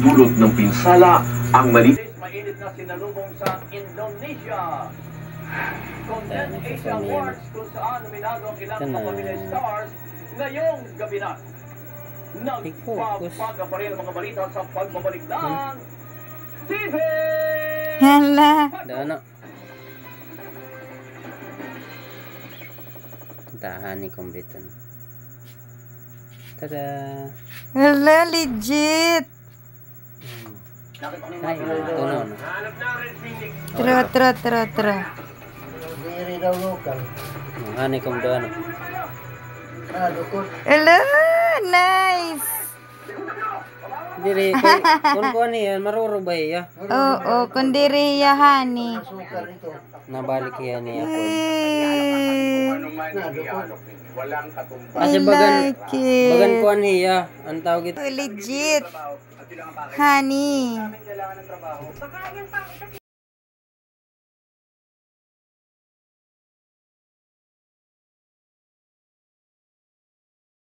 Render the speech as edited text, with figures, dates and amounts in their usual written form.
nagdulot ng pinsala ang mainit na sinalubong sa Indonesia. Content Asia Awards kung saan nominado ang ilang kapamilya stars ngayong gabi na. Nagpapaga pa rin ang mga balita sa pagbabalik ng TV! Hala! Dano. Tahan ni kumbitan. Tada! Hala, legit! Ay, tuno na. Tra. Diri daw lokal. Hani kum do ano. Hala, nice! Diri kun ko ni maruro ba ya? Oo, kundiri yahani. Nabalik yan niya po. I like it. Bagan ko niya. Ang tawag ito. Legit. Honey.